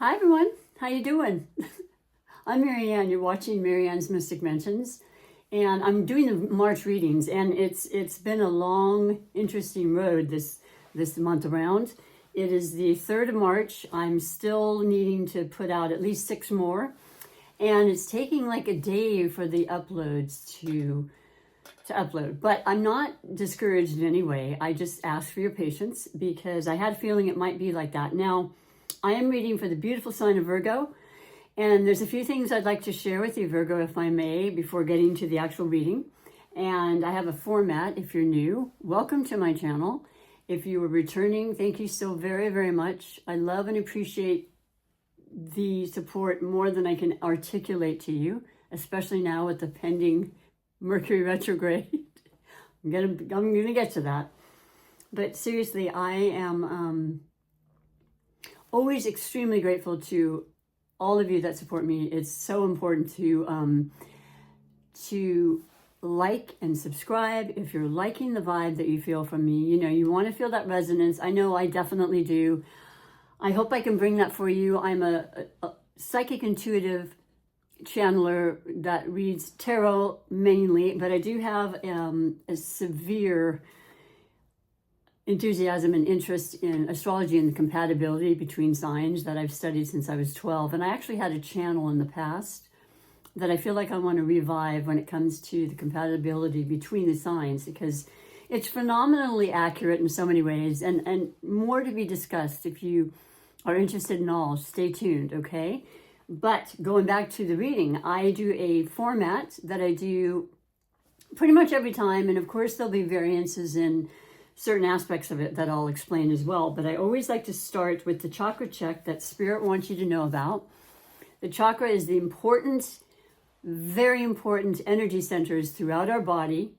Hi everyone, how you doing? I'm Marianne. You're watching Marianne's Mystic Mentions, and I'm doing the March readings. And it's been a long, interesting road this month around. It is the 3rd of March. I'm still needing to put out at least 6 more, and it's taking like a day for the uploads to upload. But I'm not discouraged in any way. I just ask for your patience because I had a feeling it might be like that. Now, I am reading for the beautiful sign of Virgo, and there's a few things I'd like to share with you, Virgo, if I may, before getting to the actual reading. And I have a format. If you're new, welcome to my channel. If you are returning, thank you so very, very much. I love and appreciate the support more than I can articulate to you, especially now with the pending Mercury retrograde. I'm gonna get to that. But seriously, I am always extremely grateful to all of you that support me. It's so important to like and subscribe if you're liking the vibe that you feel from me. You know, you want to feel that resonance. I know I definitely do. I hope I can bring that for you. I'm a psychic intuitive channeler that reads tarot mainly, but I do have a severe enthusiasm and interest in astrology and the compatibility between signs that I've studied since I was 12. And I actually had a channel in the past that I feel like I want to revive when it comes to the compatibility between the signs, because it's phenomenally accurate in so many ways, and more to be discussed. If you are interested in all, stay tuned, okay? But going back to the reading, I do a format that I do pretty much every time, and of course there'll be variances in certain aspects of it that I'll explain as well. But I always like to start with the chakra check that Spirit wants you to know about. The chakra is the important, very important energy centers throughout our body,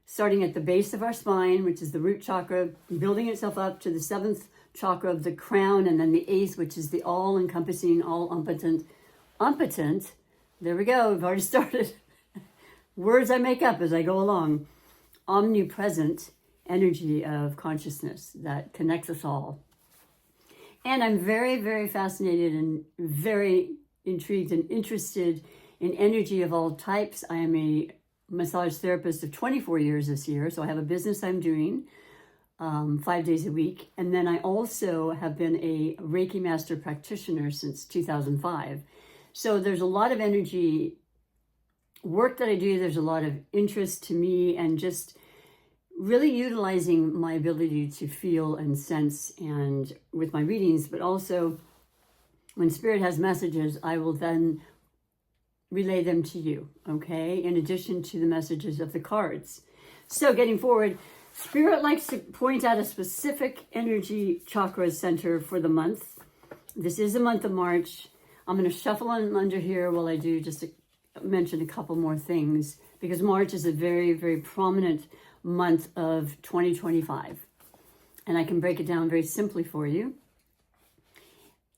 starting at the base of our spine, which is the root chakra, building itself up to the 7th chakra of the crown, and then the 8th, which is the all-encompassing, all-umpotent. There we go, we've already started. Words I make up as I go along. Omnipresent energy of consciousness that connects us all. And I'm very, very fascinated and very intrigued and interested in energy of all types. I am a massage therapist of 24 years this year, so I have a business I'm doing 5 days a week. And then I also have been a Reiki master practitioner since 2005. So there's a lot of energy work that I do. There's a lot of interest to me, and just really utilizing my ability to feel and sense, and with my readings, but also when Spirit has messages, I will then relay them to you, okay? In addition to the messages of the cards. So getting forward, Spirit likes to point out a specific energy chakra center for the month. This is the month of March. I'm going to shuffle on under here while I do just mention a couple more things, because March is a very, very prominent month of 2025, and I can break it down very simply for you.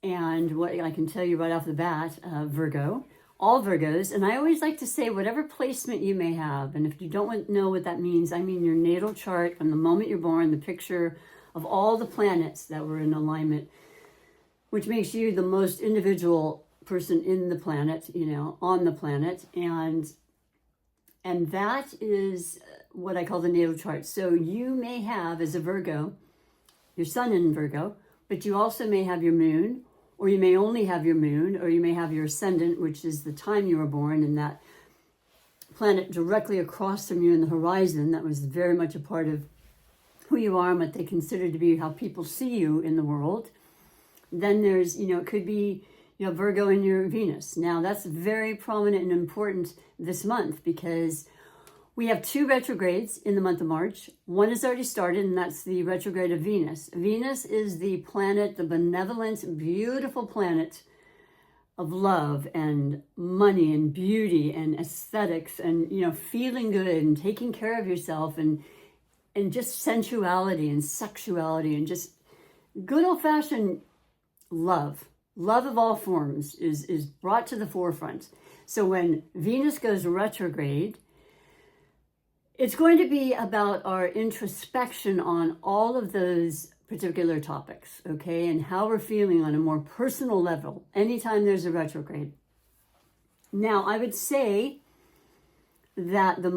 And what I can tell you right off the bat, Virgo, all Virgos, and I always like to say whatever placement you may have, and if you don't know what that means, I mean your natal chart from the moment you're born, the picture of all the planets that were in alignment, which makes you the most individual person in the planet, you know, on the planet. And that is what I call the natal chart. So you may have, as a Virgo, your sun in Virgo, but you also may have your moon, or you may only have your moon, or you may have your ascendant, which is the time you were born, and that planet directly across from you in the horizon. That was very much a part of who you are and what they consider to be how people see you in the world. Then there's, you know, it could be, you know, Virgo and your Venus. Now that's very prominent and important this month, because we have 2 retrogrades in the month of March. One has already started, and that's the retrograde of Venus. Venus is the planet, the benevolent, beautiful planet of love and money and beauty and aesthetics and, you know, feeling good and taking care of yourself, and just sensuality and sexuality and just good old-fashioned love. Love of all forms is brought to the forefront. So when Venus goes retrograde, it's going to be about our introspection on all of those particular topics, okay, and how we're feeling on a more personal level anytime there's a retrograde. Now, I would say that the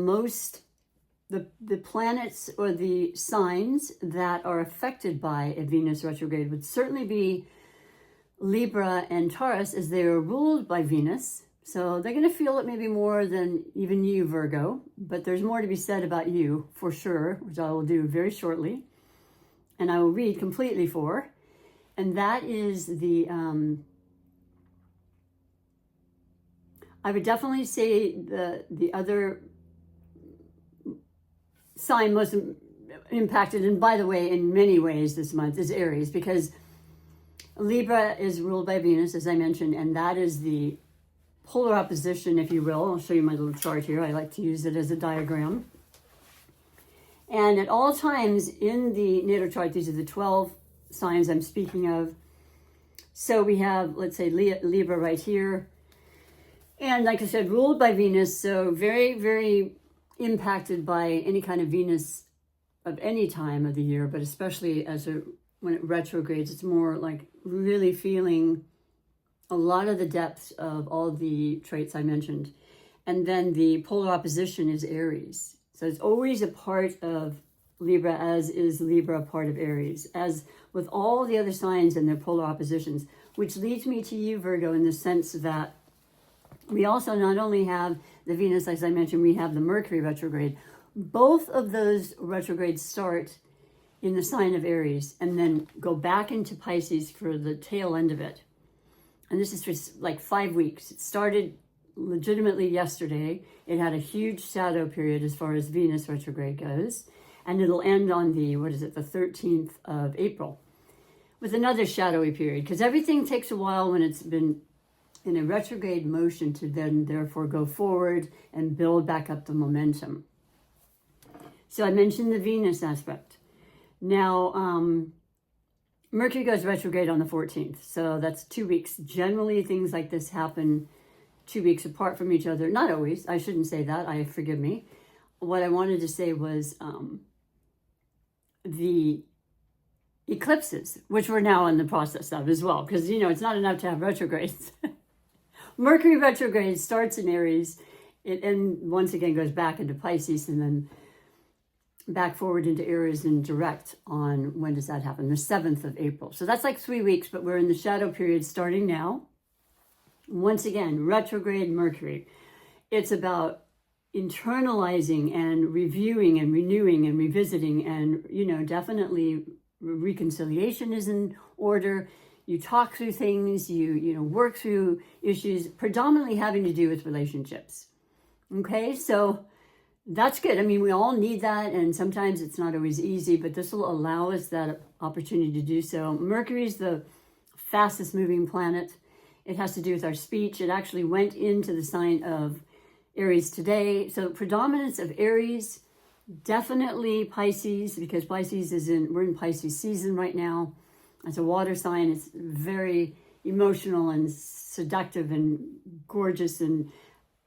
planets or the signs that are affected by a Venus retrograde would certainly be Libra and Taurus, as they are ruled by Venus. So they're going to feel it maybe more than even you, Virgo, but there's more to be said about you for sure, which I will do very shortly. And I will read completely for. And that is I would definitely say the other sign most impacted, and by the way, in many ways this month, is Aries, because Libra is ruled by Venus, as I mentioned, and that is the polar opposition, if you will. I'll show you my little chart here. I like to use it as a diagram. And at all times in the natal chart, these are the 12 signs I'm speaking of. So we have, let's say, Libra right here. And like I said, ruled by Venus, so very, very impacted by any kind of Venus of any time of the year, but especially when it retrogrades, it's more like really feeling a lot of the depths of all the traits I mentioned. And then the polar opposition is Aries. So it's always a part of Libra, as is Libra a part of Aries, as with all the other signs and their polar oppositions, which leads me to you, Virgo, in the sense that we also not only have the Venus, as I mentioned, we have the Mercury retrograde. Both of those retrogrades start in the sign of Aries and then go back into Pisces for the tail end of it. And this is for like 5 weeks. It started legitimately yesterday. It had a huge shadow period as far as Venus retrograde goes. And it'll end on the 13th of April with another shadowy period, because everything takes a while when it's been in a retrograde motion to then therefore go forward and build back up the momentum. So I mentioned the Venus aspect. Now, Mercury goes retrograde on the 14th, so that's 2 weeks. Generally, things like this happen 2 weeks apart from each other. Not always. I shouldn't say that. Forgive me. What I wanted to say was the eclipses, which we're now in the process of as well, because, it's not enough to have retrogrades. Mercury retrograde starts in Aries, and once again goes back into Pisces, and then back forward into Aries and direct on, when does that happen? The 7th of April. So that's like 3 weeks, but we're in the shadow period starting now. Once again, retrograde Mercury. It's about internalizing and reviewing and renewing and revisiting, and, definitely reconciliation is in order. You talk through things, you work through issues predominantly having to do with relationships. Okay, so that's good. I mean, we all need that, and sometimes it's not always easy, but this will allow us that opportunity to do so. Mercury is the fastest moving planet. It has to do with our speech. It actually went into the sign of Aries today. So predominance of Aries, definitely Pisces, because we're in Pisces season right now. It's a water sign. It's very emotional and seductive and gorgeous and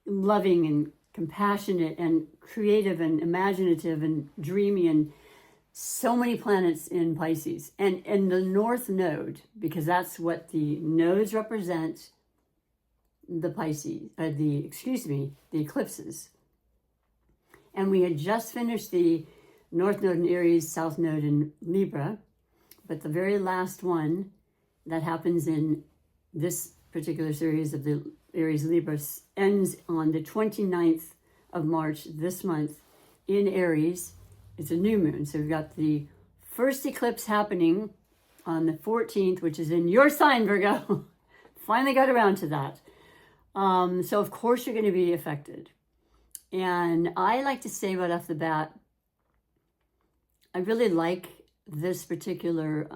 loving and compassionate and creative and imaginative and dreamy, and so many planets in Pisces. And the North Node, because that's what the nodes represent, the eclipses. And we had just finished the North Node in Aries, South Node in Libra, but the very last one that happens in this particular series of the Aries Libra ends on the 29th of March this month in Aries. It's a new moon. So we've got the first eclipse happening on the 14th, which is in your sign, Virgo. Finally got around to that. So of course you're going to be affected. And I like to say right off the bat, I really like this particular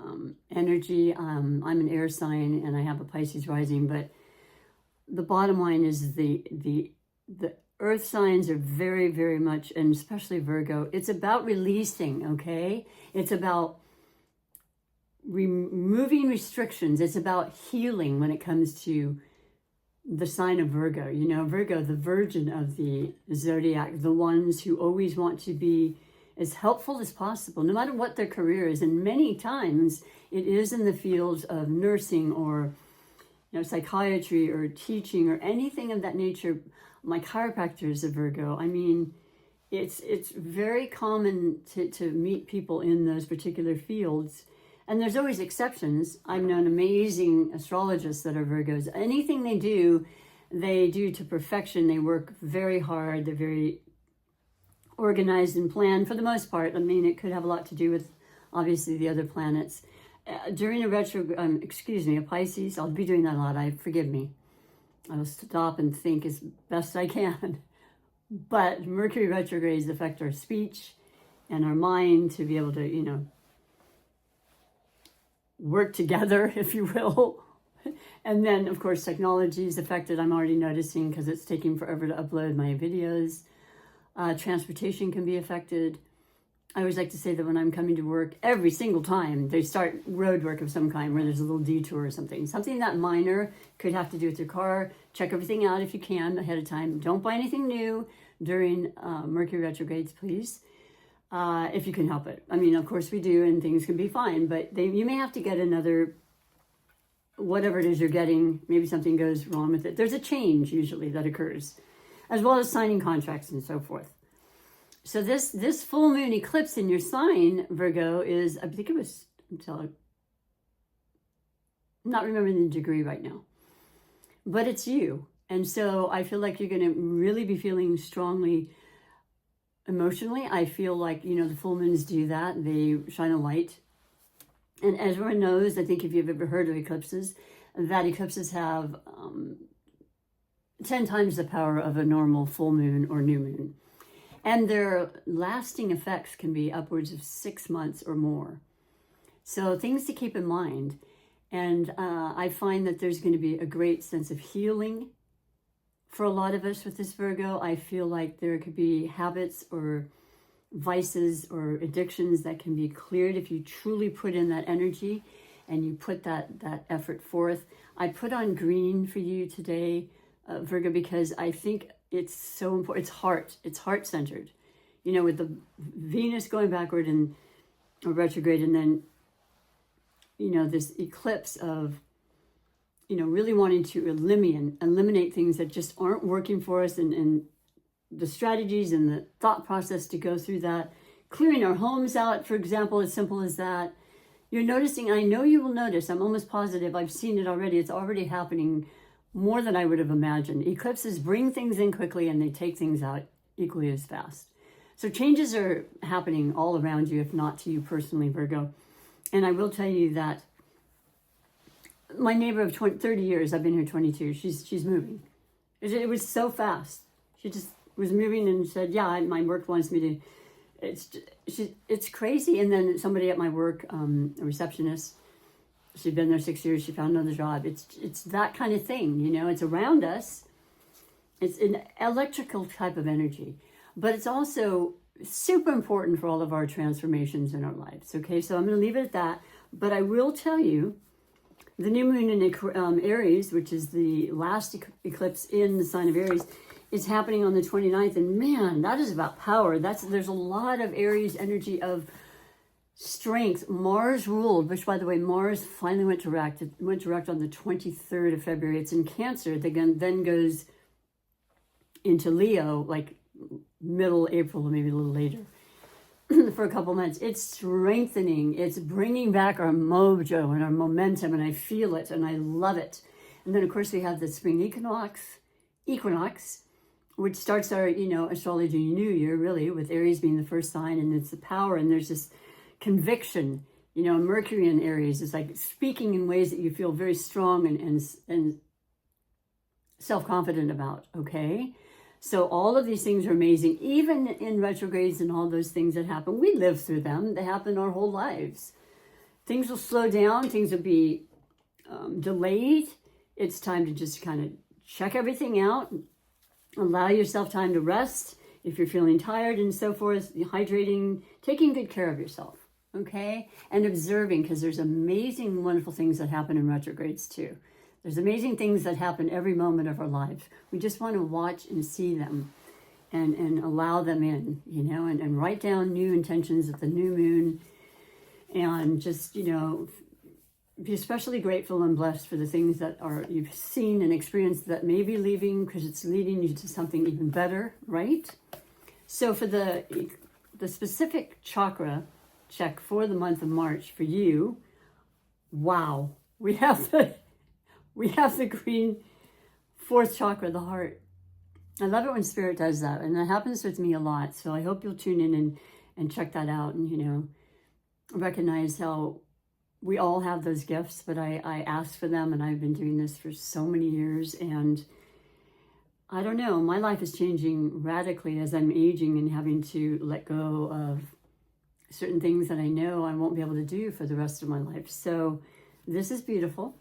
energy. I'm an air sign and I have a Pisces rising, but the bottom line is the earth signs are very, very much, and especially Virgo, it's about releasing, okay? It's about removing restrictions. It's about healing when it comes to the sign of Virgo. Virgo, the virgin of the zodiac, the ones who always want to be as helpful as possible, no matter what their career is. And many times it is in the fields of nursing or psychiatry or teaching or anything of that nature. My chiropractor is a Virgo. I mean, it's very common to meet people in those particular fields. And there's always exceptions. I've known amazing astrologists that are Virgos. Anything they do to perfection. They work very hard. They're very organized and planned for the most part. I mean, it could have a lot to do with, obviously, the other planets. During a a Pisces, I'll be doing that a lot. Forgive me. I'll stop and think as best I can. But Mercury retrogrades affect our speech and our mind to be able to, work together, if you will. And then, of course, technology is affected. I'm already noticing because it's taking forever to upload my videos. Transportation can be affected. I always like to say that when I'm coming to work, every single time they start road work of some kind where there's a little detour or something. Something that minor, could have to do with your car. Check everything out if you can ahead of time. Don't buy anything new during Mercury retrogrades, please. If you can help it. I mean, of course we do, and things can be fine, but you may have to get another, whatever it is you're getting, maybe something goes wrong with it. There's a change usually that occurs, as well as signing contracts and so forth. So this full moon eclipse in your sign, Virgo, is, I think it was, I'm not remembering the degree right now, but it's you. And so I feel like you're going to really be feeling strongly emotionally. I feel like, the full moons do that. They shine a light. And as everyone knows, I think if you've ever heard of eclipses, that eclipses have 10 times the power of a normal full moon or new moon. And their lasting effects can be upwards of 6 months or more. So things to keep in mind. And I find that there's going to be a great sense of healing for a lot of us with this Virgo. I feel like there could be habits or vices or addictions that can be cleared if you truly put in that energy and you put that effort forth. I put on green for you today, Virgo, because I think it's so important. It's heart-centered. With the Venus going backward and or retrograde, and then, this eclipse of, really wanting to eliminate things that just aren't working for us, and the strategies and the thought process to go through that. Clearing our homes out, for example, as simple as that. You're noticing, I know you will notice, I'm almost positive, I've seen it already, it's already happening more than I would have imagined. Eclipses bring things in quickly and they take things out equally as fast. So changes are happening all around you, if not to you personally, Virgo. And I will tell you that my neighbor of 30 years, I've been here 22, she's moving. It was so fast. She just was moving and said, yeah, my work wants me to, it's crazy. And then somebody at my work, a receptionist, she'd been there 6 years, she found another job. It's that kind of thing, it's around us. It's an electrical type of energy, but it's also super important for all of our transformations in our lives. Okay, so I'm going to leave it at that, but I will tell you, the new moon in Aries, which is the last eclipse in the sign of Aries, is happening on the 29th. And man, that is about power. There's a lot of Aries energy of strength. Mars ruled, which, by the way, Mars finally went direct. It went direct on the 23rd of February. It's in Cancer. It then goes into Leo, like middle April, or maybe a little later. For a couple months. It's strengthening. It's bringing back our mojo and our momentum, and I feel it and I love it. And then, of course, we have the spring equinox, which starts our, astrology new year, really, with Aries being the first sign, and it's the power, and there's this conviction. Mercury in Aries is like speaking in ways that you feel very strong and self-confident about, okay? So all of these things are amazing, even in retrogrades and all those things that happen. We live through them. They happen our whole lives. Things will slow down. Things will be delayed. It's time to just kind of check everything out. Allow yourself time to rest if you're feeling tired and so forth. Hydrating, taking good care of yourself, okay? And observing, because there's amazing, wonderful things that happen in retrogrades too. There's amazing things that happen every moment of our lives. We just want to watch and see them. and allow them in, you know, and write down new intentions at the new moon, and just, you know, be especially grateful and blessed for the things that are you've seen and experienced that may be leaving, because it's leading you to something even better, right? So for the specific chakra check for the month of March for you, wow, we have the green fourth chakra, the heart. I love it when Spirit does that, and that happens with me a lot. So I hope you'll tune in and check that out, and, you know, recognize how we all have those gifts, but I ask for them, and I've been doing this for so many years, and I don't know, my life is changing radically as I'm aging and having to let go of certain things that I know I won't be able to do for the rest of my life. So this is beautiful.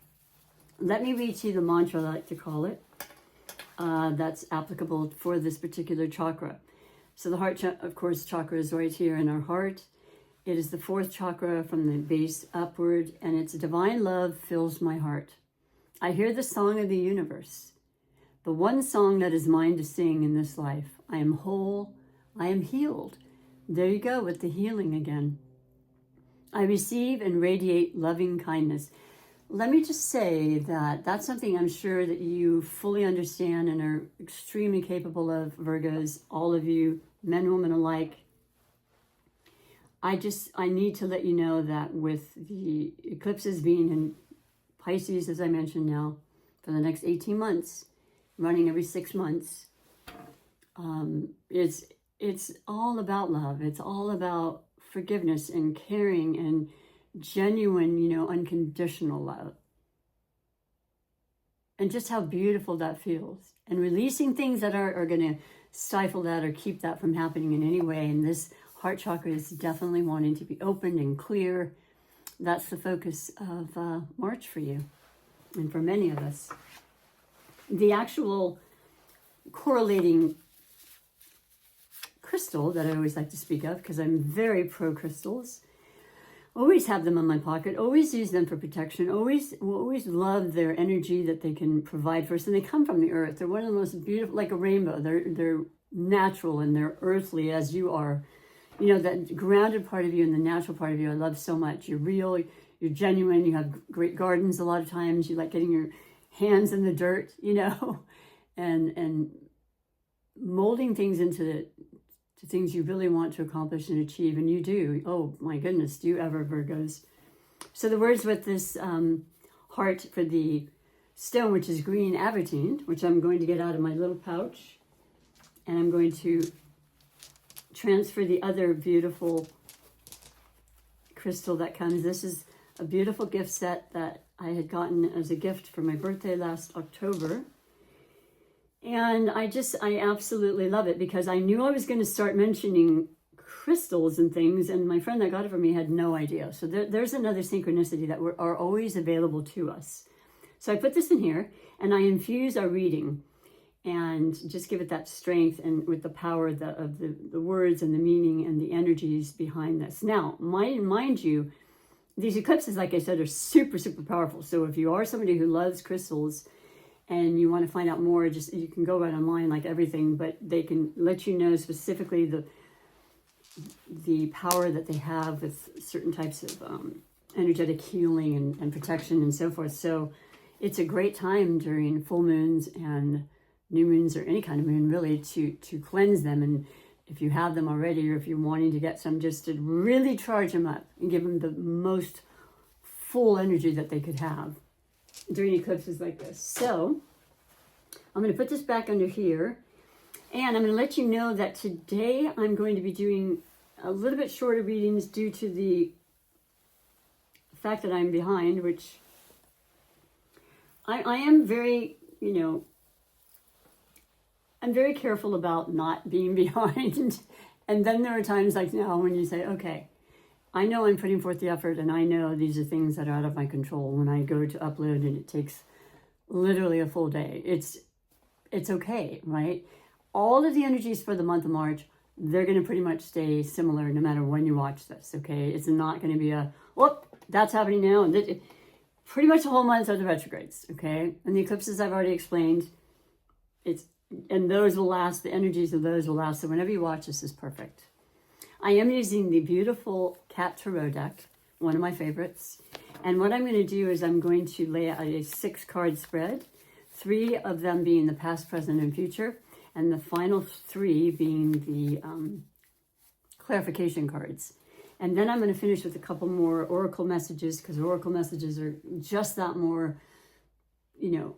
Let me read to you the mantra, I like to call it, that's applicable for this particular chakra. So the heart, of course, chakra is right here in our heart. It is the fourth chakra from the base upward, and its divine love fills my heart. I hear the song of the universe, the one song that is mine to sing in this life. I am whole, I am healed. There you go with the healing again. I receive and radiate loving kindness. Let me just say that that's something I'm sure that you fully understand and are extremely capable of, Virgos, all of you, men, women alike. I need to let you know that with the eclipses being in Pisces, as I mentioned now, for the next 18 months, running every 6 months, it's all about love. It's all about forgiveness and caring and genuine, you know, unconditional love. And just how beautiful that feels. And releasing things that are going to stifle that or keep that from happening in any way. And this heart chakra is definitely wanting to be open and clear. That's the focus of March for you and for many of us. The actual correlating crystal that I always like to speak of, because I'm very pro crystals, always have them in my pocket, always use them for protection, always love their energy that they can provide for us. And they come from the earth. They're one of the most beautiful, like a rainbow. They're natural and they're earthly, as you are. You know, that grounded part of you and the natural part of you I love so much. You're real, you're genuine, you have great gardens a lot of times. You like getting your hands in the dirt, you know, and molding things into things you really want to accomplish and achieve. And you do. Oh my goodness, do you ever, Virgos? So the words with this heart for the stone, which is green avertine, which I'm going to get out of my little pouch, and I'm going to transfer the other beautiful crystal that comes. This is a beautiful gift set that I had gotten as a gift for my birthday last October. And I absolutely love it, because I knew I was going to start mentioning crystals and things, and my friend that got it for me had no idea. So there's another synchronicity that are always available to us. So I put this in here, and I infuse our reading and just give it that strength and with the power of the words and the meaning and the energies behind this. Now, mind you, these eclipses, like I said, are super, super powerful. So if you are somebody who loves crystals and you want to find out more, you can go right online like everything, but they can let you know specifically the power that they have with certain types of energetic healing and protection and so forth. So it's a great time during full moons and new moons, or any kind of moon really, to cleanse them. And if you have them already, or if you're wanting to get some, just to really charge them up and give them the most full energy that they could have during eclipses like this. So I'm going to put this back under here, and I'm going to let you know that today I'm going to be doing a little bit shorter readings due to the fact that I'm behind, which I am very, you know, I'm very careful about not being behind. And then there are times like now when you say, okay, I know I'm putting forth the effort, and I know these are things that are out of my control. When I go to upload and it takes literally a full day, it's okay, right? All of the energies for the month of March, they're going to pretty much stay similar no matter when you watch this, okay? It's not going to be a, whoop, that's happening now. And pretty much the whole month are the retrogrades, okay? And the eclipses I've already explained, And those will last, the energies of those will last. So whenever you watch, this is perfect. I am using the beautiful Cat Tarot deck, one of my favorites. And what I'm going to do is I'm going to lay out a 6-card spread, 3 of them being the past, present, and future, and the final 3 being the clarification cards. And then I'm going to finish with a couple more oracle messages, because oracle messages are just that more, you know,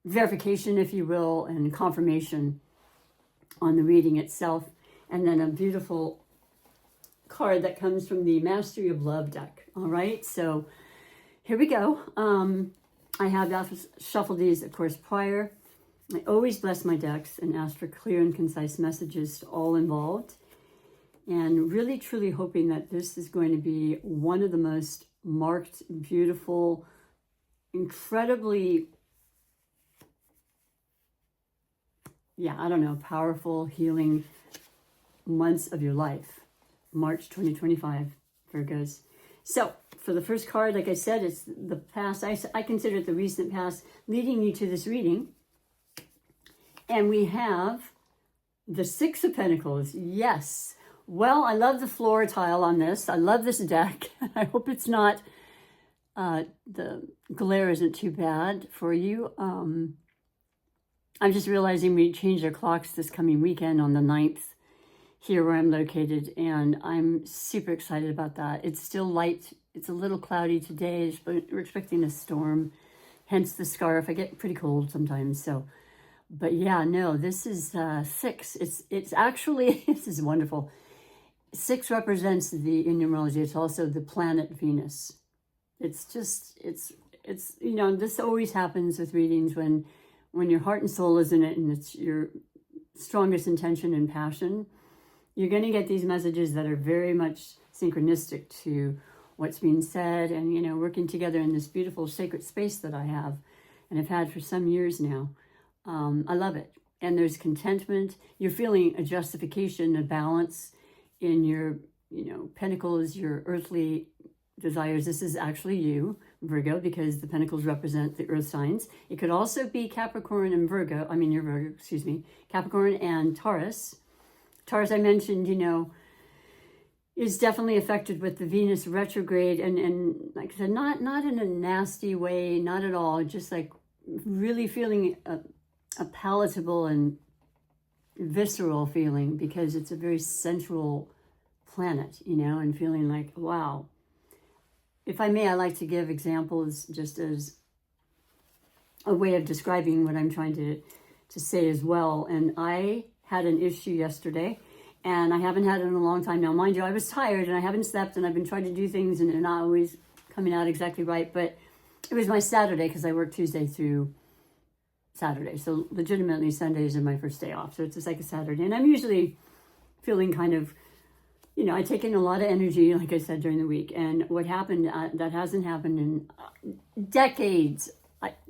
verification, if you will, and confirmation on the reading itself. And then a beautiful card that comes from the Mastery of Love deck. All right, so here we go. I have shuffled these, of course, prior. I always bless my decks and ask for clear and concise messages to all involved. And really, truly hoping that this is going to be one of the most marked, beautiful, incredibly, powerful, healing months of your life. March 2025, Virgos. So, for the first card, like I said, it's the past. I consider it the recent past leading you to this reading. And we have the 6 of Pentacles. Yes. Well, I love the floor tile on this. I love this deck. I hope it's not, the glare isn't too bad for you. I'm just realizing we changed our clocks this coming weekend on the 9th here where I'm located, and I'm super excited about that. It's still light. It's a little cloudy today, but we're expecting a storm, hence the scarf. I get pretty cold sometimes, so. But yeah, no, this is 6. It's actually, this is wonderful. 6 represents in numerology, it's also the planet Venus. It's just, it's you know, this always happens with readings when your heart and soul is in it and it's your strongest intention and passion. You're going to get these messages that are very much synchronistic to what's being said and, you know, working together in this beautiful sacred space that I have and have had for some years now. I love it. And there's contentment. You're feeling a justification, a balance in your, you know, pentacles, your earthly desires. This is actually you, Virgo, because the pentacles represent the earth signs. It could also be Capricorn and Virgo. I mean, you're Virgo, excuse me. Capricorn and Taurus. Taurus, I mentioned, you know, is definitely affected with the Venus retrograde. And like I said, not in a nasty way, not at all. Just like really feeling a palatable and visceral feeling because it's a very sensual planet, you know, and feeling like, wow. If I may, I like to give examples just as a way of describing what I'm trying to say as well. And I had an issue yesterday, and I haven't had it in a long time now. Mind you, I was tired, and I haven't slept, and I've been trying to do things, and they're not always coming out exactly right. But it was my Saturday, because I work Tuesday through Saturday. So legitimately, Sundays are my first day off. So it's just like a Saturday. And I'm usually feeling kind of, you know, I take in a lot of energy, like I said, during the week. And what happened, that hasn't happened in decades,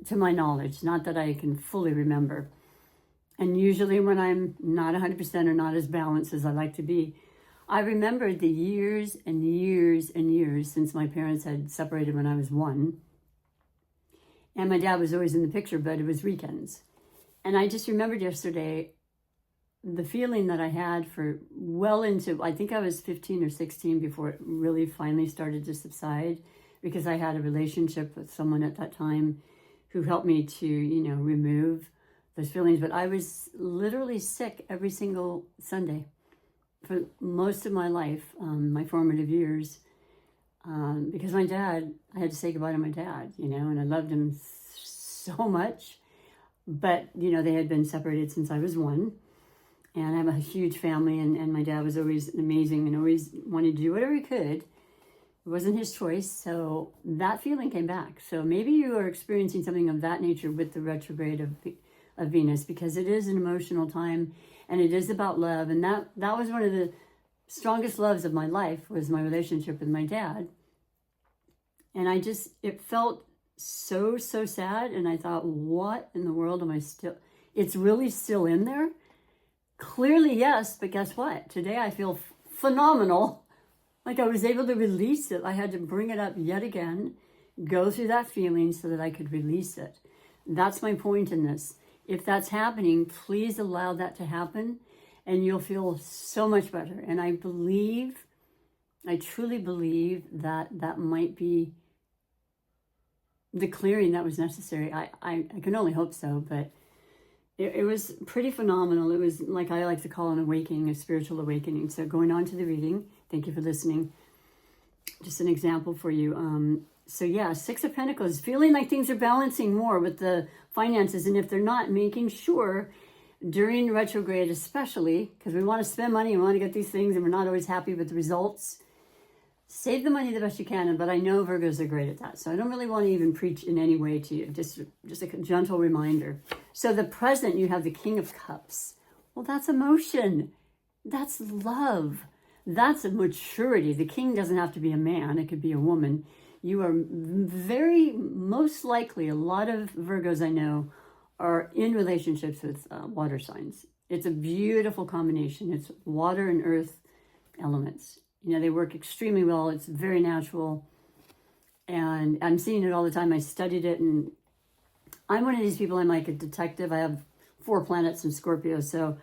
to my knowledge, not that I can fully remember. And usually when I'm not 100% or not as balanced as I like to be, I remembered the years and years and years since my parents had separated when I was 1. And my dad was always in the picture, but it was weekends. And I just remembered yesterday the feeling that I had for well into, I think I was 15 or 16 before it really finally started to subside, because I had a relationship with someone at that time who helped me to, you know, remove those feelings. But I was literally sick every single Sunday for most of my life, my formative years, because my dad, I had to say goodbye to my dad, you know, and I loved him so much. But, you know, they had been separated since I was 1. And I have a huge family, and my dad was always amazing and always wanted to do whatever he could. It wasn't his choice, so that feeling came back. So maybe you are experiencing something of that nature with the retrograde of Venus, because it is an emotional time, and it is about love. And that was one of the strongest loves of my life, was my relationship with my dad. And it felt so sad, and I thought, what in the world am I still, it's really still in there? Clearly, yes, but guess what? Today I feel phenomenal. Like I was able to release it. I had to bring it up yet again, go through that feeling so that I could release it. That's my point in this. if that's happening, please allow that to happen, and you'll feel so much better. And I truly believe that that might be the clearing that was necessary. I can only hope so, but it was pretty phenomenal. It was like I like to call an awakening, a spiritual awakening. So going on to the reading, thank you for listening. Just an example for you. So yeah, Six of Pentacles, feeling like things are balancing more with the finances. And if they're not, making sure during retrograde especially, because we want to spend money, we want to get these things, and we're not always happy with the results. Save the money the best you can, but I know Virgos are great at that. So I don't really want to even preach in any way to you, just a gentle reminder. So the present, you have the King of Cups. Well, that's emotion. That's love. That's a maturity. The king doesn't have to be a man. It could be a woman. You are very, most likely, a lot of Virgos I know are in relationships with water signs. It's a beautiful combination. It's water and earth elements. You know, they work extremely well. It's very natural. And I'm seeing it all the time. I studied it, and I'm one of these people, I'm like a detective. I have 4 planets in Scorpio. So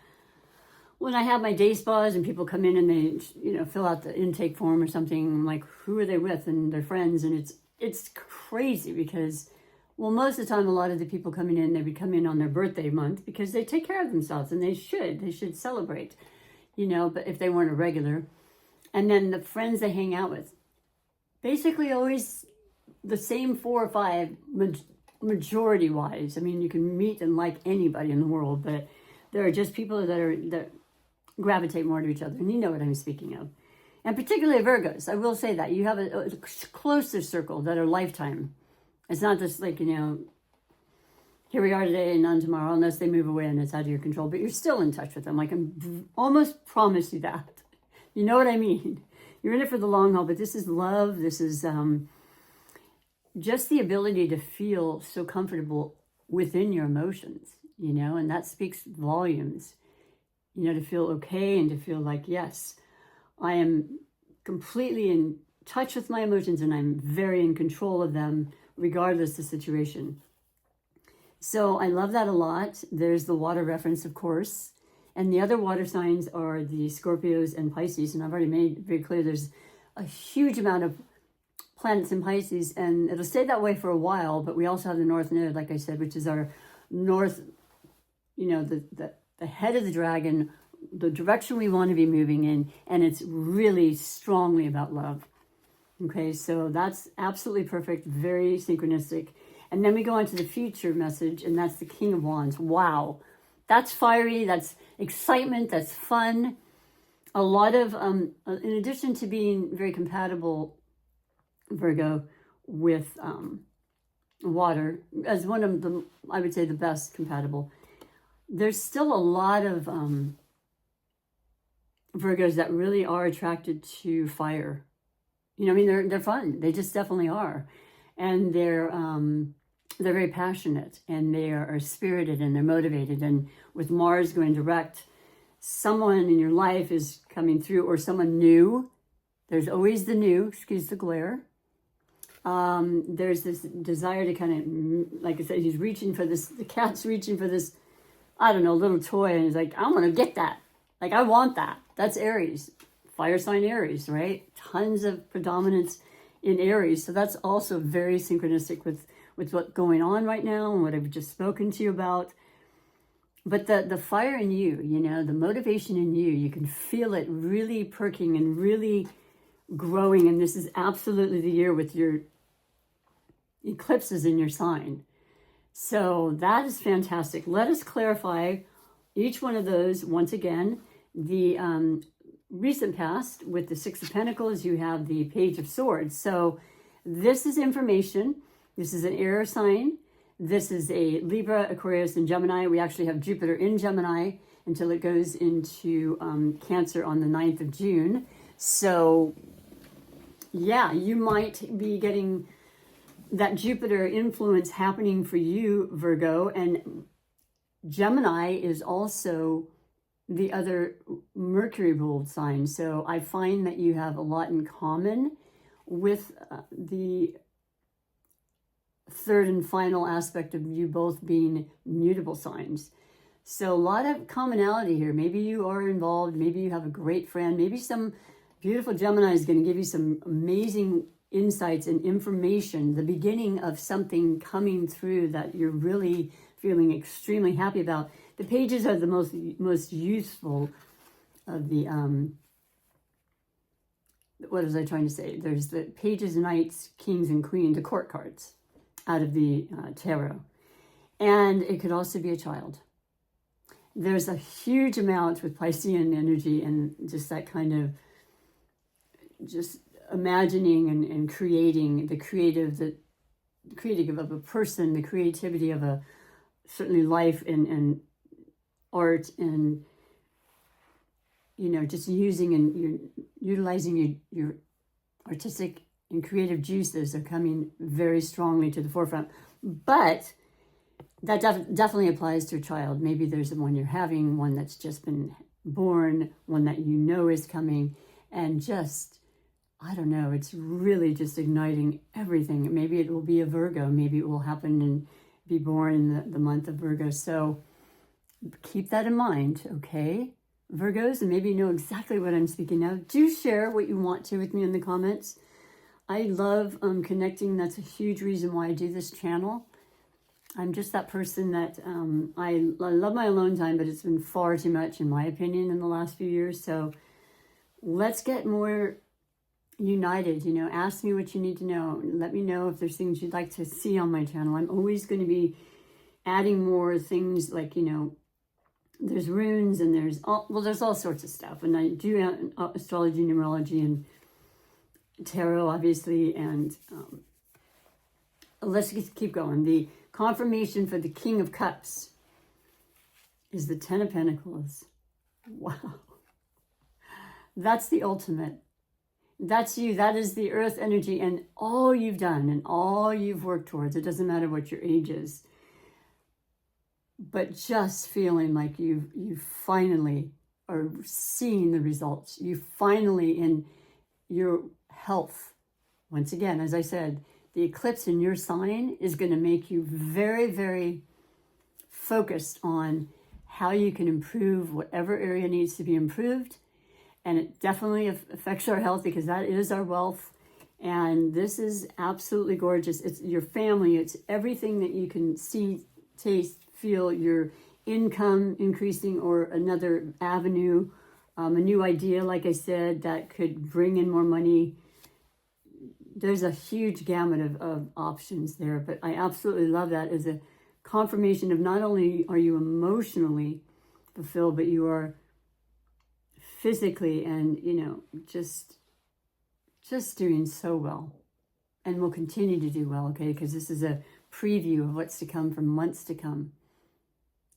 when I have my day spas and people come in and they, you know, fill out the intake form or something, I'm like, who are they with? And they're friends. And it's crazy because, well, most of the time, a lot of the people coming in, they would come in on their birthday month because they take care of themselves, and they should celebrate, you know, but if they weren't a regular. And then the friends they hang out with, basically always the same 4 or 5 majority wise. I mean, you can meet and like anybody in the world, but there are just people that gravitate more to each other. And you know what I'm speaking of. And particularly Virgos, I will say that you have a closer circle that are lifetime. It's not just like, you know, here we are today and none tomorrow, unless they move away and it's out of your control, but you're still in touch with them. I can almost promise you that. You know what I mean? You're in it for the long haul, but this is love. This is just the ability to feel so comfortable within your emotions, you know, and that speaks volumes, you know, to feel okay and to feel like, yes, I am completely in touch with my emotions and I'm very in control of them, regardless of the situation. So I love that a lot. There's the water reference, of course. And the other water signs are the Scorpios and Pisces. And I've already made very clear there's a huge amount of planets in Pisces. And it'll stay that way for a while. But we also have the North Node, like I said, which is our north, you know, the head of the dragon, the direction we want to be moving in. And it's really strongly about love. Okay, so that's absolutely perfect, very synchronistic. And then we go on to the future message, and that's the King of Wands. Wow. That's fiery, that's excitement, that's fun. A lot of, in addition to being very compatible, Virgo, with water, as one of the, I would say the best compatible, there's still a lot of Virgos that really are attracted to fire. You know, I mean, they're fun. They just definitely are. And they're very passionate, and they are spirited, and they're motivated. And with Mars going direct, someone in your life is coming through, or someone new. There's always the new, excuse the glare. There's this desire to kind of, like I said, he's reaching for this, the cat's reaching for this, I don't know, little toy. And he's like, I'm going to get that. Like, I want that. That's Aries, fire sign Aries, right? Tons of predominance in Aries. So that's also very synchronistic with what's going on right now and what I've just spoken to you about. But the fire in you, you know, the motivation in you, you can feel it really perking and really growing. And this is absolutely the year with your eclipses in your sign. So that is fantastic. Let us clarify each one of those once again. The recent past with the Six of Pentacles, you have the Page of Swords. So this is information. This is an air sign. This is a Libra, Aquarius, and Gemini. We actually have Jupiter in Gemini until it goes into Cancer on the 9th of June. So yeah, you might be getting that Jupiter influence happening for you, Virgo. And Gemini is also the other Mercury ruled sign. So I find that you have a lot in common with the third and final aspect of you both being mutable signs. So a lot of commonality here. Maybe you are involved. Maybe you have a great friend. Maybe some beautiful Gemini is going to give you some amazing insights and information, the beginning of something coming through that you're really feeling extremely happy about. The pages are the most useful of the, what was I trying to say? There's the pages, knights, kings, and queens, the court cards out of the tarot. And it could also be a child. There's a huge amount with Piscean energy and just that kind of just imagining and creating the creative of a person, the creativity of a certainly life and art, and just using and utilizing your artistic and creative juices are coming very strongly to the forefront. But that definitely applies to a child. Maybe there's one you're having, one that's just been born, one that is coming, and just, I don't know, it's really just igniting everything. Maybe it will be a Virgo. Maybe it will happen and be born in the month of Virgo. So keep that in mind, okay? Virgos, and maybe you know exactly what I'm speaking of. Do share what you want to with me in the comments. I love connecting. That's a huge reason why I do this channel. I'm just that person that I love my alone time, but it's been far too much, in my opinion, in the last few years. So let's get more united. Ask me what you need to know. Let me know if there's things you'd like to see on my channel. I'm always going to be adding more things like, there's runes and there's all sorts of stuff. And I do astrology, numerology, and tarot, obviously. And let's just keep going. The confirmation for the King of Cups is the Ten of Pentacles. Wow. That's the ultimate. That's you. That is the earth energy and all you've done and all you've worked towards. It doesn't matter what your age is. But just feeling like you finally are seeing the results. You finally, in your health. Once again, as I said, the eclipse in your sign is going to make you very, very focused on how you can improve whatever area needs to be improved. And it definitely affects our health because that is our wealth. And this is absolutely gorgeous. It's your family. It's everything that you can see, taste, feel, your income increasing, or another avenue, a new idea, like I said, that could bring in more money. There's a huge gamut of options there, but I absolutely love that as a confirmation of not only are you emotionally fulfilled, but you are physically and, just doing so well, and will continue to do well, okay? Because this is a preview of what's to come for months to come.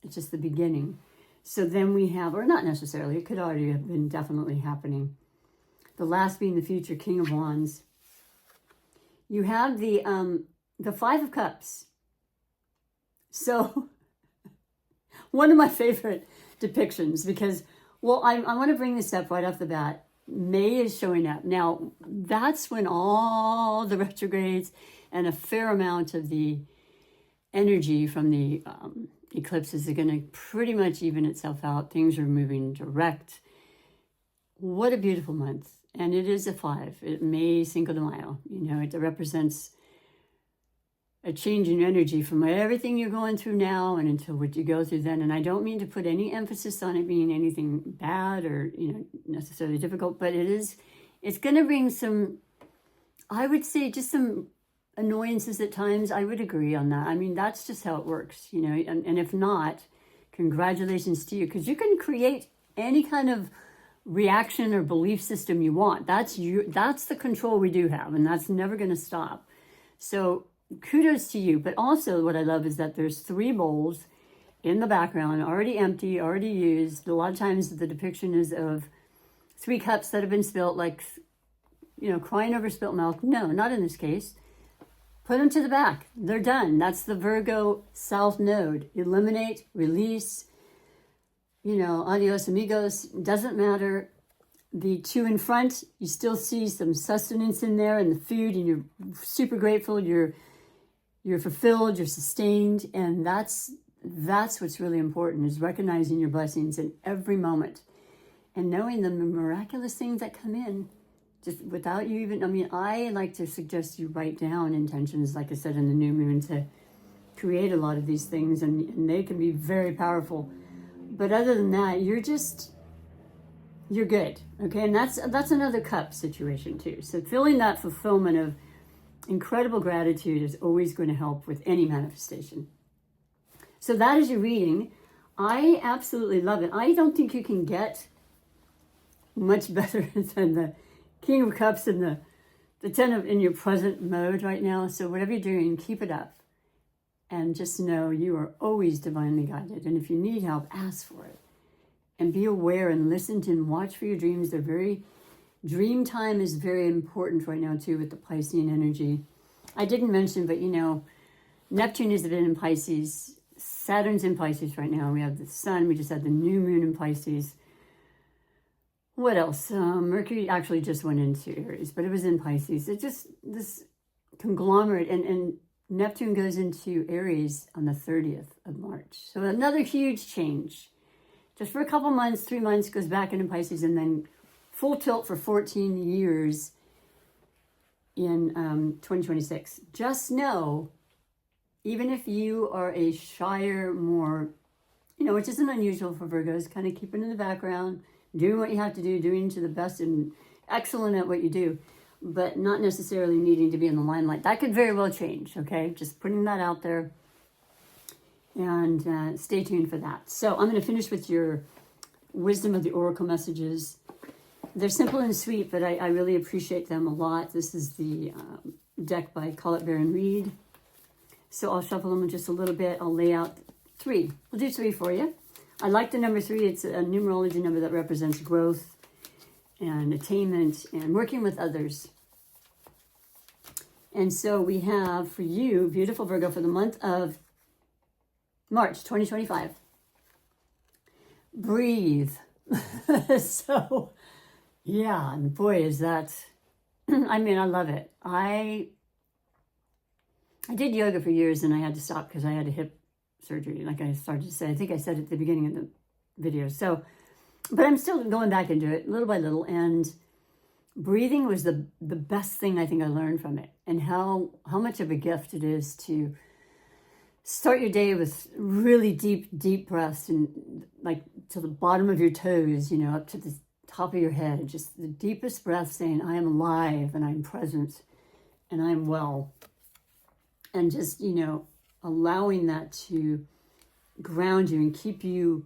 It's just the beginning. So then we have, or not necessarily, it could already have been definitely happening. The last being the future King of Wands. You have the Five of Cups. So one of my favorite depictions, because, well, I want to bring this up right off the bat. May is showing up. Now, that's when all the retrogrades and a fair amount of the energy from the eclipses are going to pretty much even itself out. Things are moving direct. What a beautiful month. And it is a 5. It May Cinco de Mayo. It represents a change in energy from everything you're going through now and until what you go through then. And I don't mean to put any emphasis on it being anything bad or, necessarily difficult, but it's going to bring some, I would say, just some annoyances at times. I would agree on that. I mean, that's just how it works, and if not, congratulations to you, because you can create any kind of reaction or belief system you want. That's the control we do have, and that's never going to stop. So kudos to you. But also what I love is that there's 3 bowls in the background, already empty, already used. A lot of times the depiction is of 3 cups that have been spilt, like, crying over spilt milk. No, not in this case. Put them to the back. They're done. That's the Virgo South Node. Eliminate, release, adios amigos. Doesn't matter. The 2 in front, you still see some sustenance in there and the food, and you're super grateful. You're you're fulfilled, you're sustained, and that's what's really important, is recognizing your blessings in every moment and knowing the miraculous things that come in just without you even, I mean, I like to suggest you write down intentions, like I said, in the new moon, to create a lot of these things, and they can be very powerful. But other than that, you're good, okay? And that's another cup situation too. So feeling that fulfillment of incredible gratitude is always going to help with any manifestation. So that is your reading. I absolutely love it. I don't think you can get much better than the King of Cups and the Ten of in your present mode right now. So whatever you're doing, keep it up. And just know you are always divinely guided. And if you need help, ask for it. And be aware and listen to and watch for your dreams. Dream time is very important right now too with the Piscean energy. I didn't mention, but Neptune has been in Pisces. Saturn's in Pisces right now. We have the sun. We just had the new moon in Pisces. What else? Mercury actually just went into Aries, but it was in Pisces. It's just this conglomerate. And Neptune goes into Aries on the 30th of March. So another huge change. Just for a couple months, 3 months, goes back into Pisces, and then full tilt for 14 years in 2026. Just know, even if you are a shyer, more, which isn't unusual for Virgos, kind of keeping in the background, doing what you have to do, doing to the best and excellent at what you do, but not necessarily needing to be in the limelight. That could very well change, okay? Just putting that out there. And stay tuned for that. So I'm going to finish with your wisdom of the oracle messages. They're simple and sweet, but I really appreciate them a lot. This is the deck by Colette Baron Reed. So I'll shuffle them just a little bit. I'll lay out 3. We'll do 3 for you. I like the number 3. It's a numerology number that represents growth and attainment and working with others. And so we have for you, beautiful Virgo, for the month of March 2025. Breathe. So, yeah, and boy, is that, I mean, I love it. I did yoga for years and I had to stop because I had a hip surgery, like I started to say. I think I said it at the beginning of the video. So, but I'm still going back into it little by little, and breathing was the best thing I think I learned from it, and how much of a gift it is to start your day with really deep breaths, and like to the bottom of your toes, up to the top of your head, just the deepest breath, saying, I am alive and I'm present and I'm well. And just, allowing that to ground you and keep you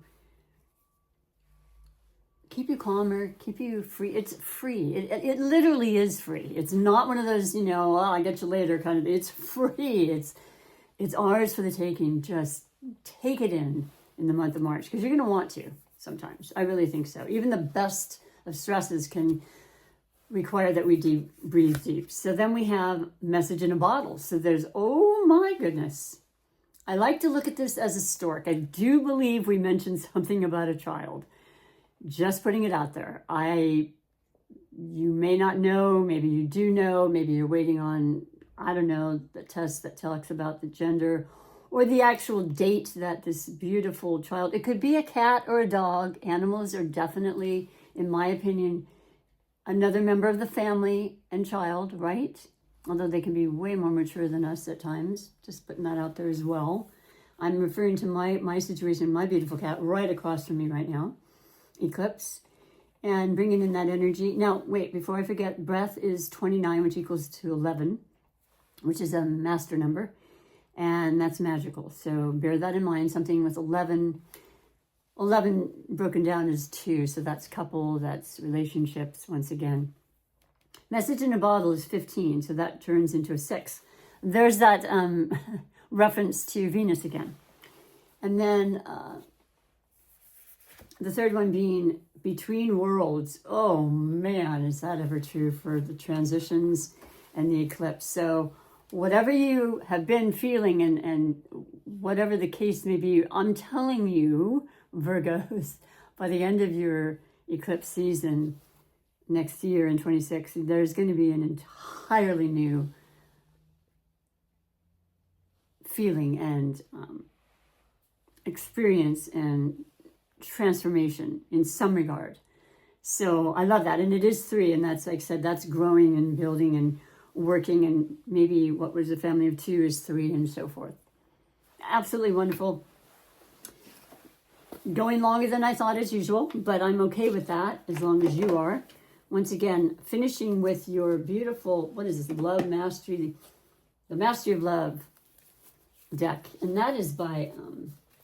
calmer, keep you free. It's free. It literally is free. It's not one of those, I'll get you later kind of, it's free. It's ours for the taking. Just take it in the month of March, because you're going to want to sometimes. I really think so. Even the best of stresses can require that we breathe deep. So then we have message in a bottle. So there's, oh my goodness. I like to look at this as a stork. I do believe we mentioned something about a child. Just putting it out there. You may not know, maybe you do know, maybe you're waiting on, I don't know, the test that talks about the gender or the actual date that this beautiful child, it could be a cat or a dog. Animals are definitely, in my opinion, another member of the family and child, right? Although they can be way more mature than us at times. Just putting that out there as well. I'm referring to my situation, my beautiful cat right across from me right now. Eclipse. And bringing in that energy. Now, wait, before I forget, breath is 29, which equals to 11, which is a master number. And that's magical. So bear that in mind. Something with 11 broken down is 2. So that's couple, that's relationships once again. Message in a bottle is 15. So that turns into a 6. There's that reference to Venus again. And then the third one being between worlds. Oh man, is that ever true for the transitions and the eclipse. So whatever you have been feeling and whatever the case may be, I'm telling you, Virgos, by the end of your eclipse season next year in 26, there's going to be an entirely new feeling and experience and transformation in some regard. So I love that. And it is 3. And that's, like I said, that's growing and building and working. And maybe what was a family of 2 is 3 and so forth. Absolutely wonderful. Going longer than I thought as usual, but I'm okay with that as long as you are. Once again, finishing with your beautiful, what is this, Love Mastery, the Mastery of Love deck. And that is by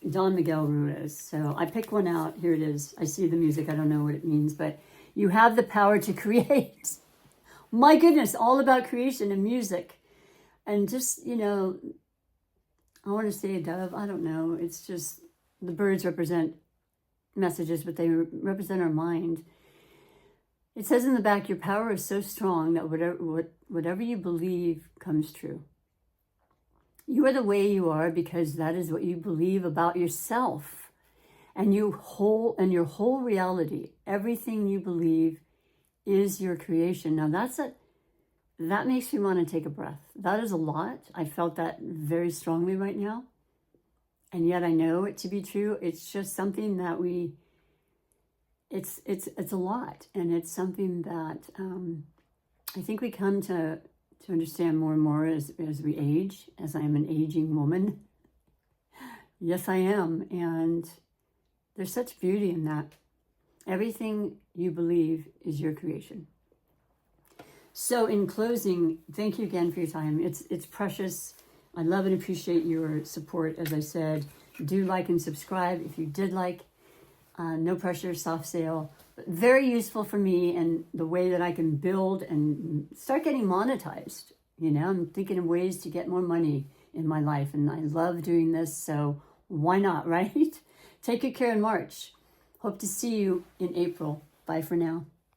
Don Miguel Ruiz. So I picked one out. Here it is. I see the music. I don't know what it means, but you have the power to create. My goodness, all about creation and music. And just, you know, I want to say a dove. I don't know. It's just the birds represent messages, but they represent our mind. It says in the back, your power is so strong that whatever you believe comes true. You are the way you are because that is what you believe about yourself. And your whole reality, everything you believe is your creation. Now that makes me want to take a breath. That is a lot. I felt that very strongly right now. And yet I know it to be true. It's just something that it's a lot. And it's something that I think we come to understand more and more as we age, as I am an aging woman. Yes, I am. And there's such beauty in that. Everything you believe is your creation. So in closing, thank you again for your time. It's precious. I love and appreciate your support. As I said, do like and subscribe if you did like. No pressure, soft sale. But very useful for me and the way that I can build and start getting monetized. You know, I'm thinking of ways to get more money in my life. And I love doing this, so why not, right? Take good care in March. Hope to see you in April. Bye for now.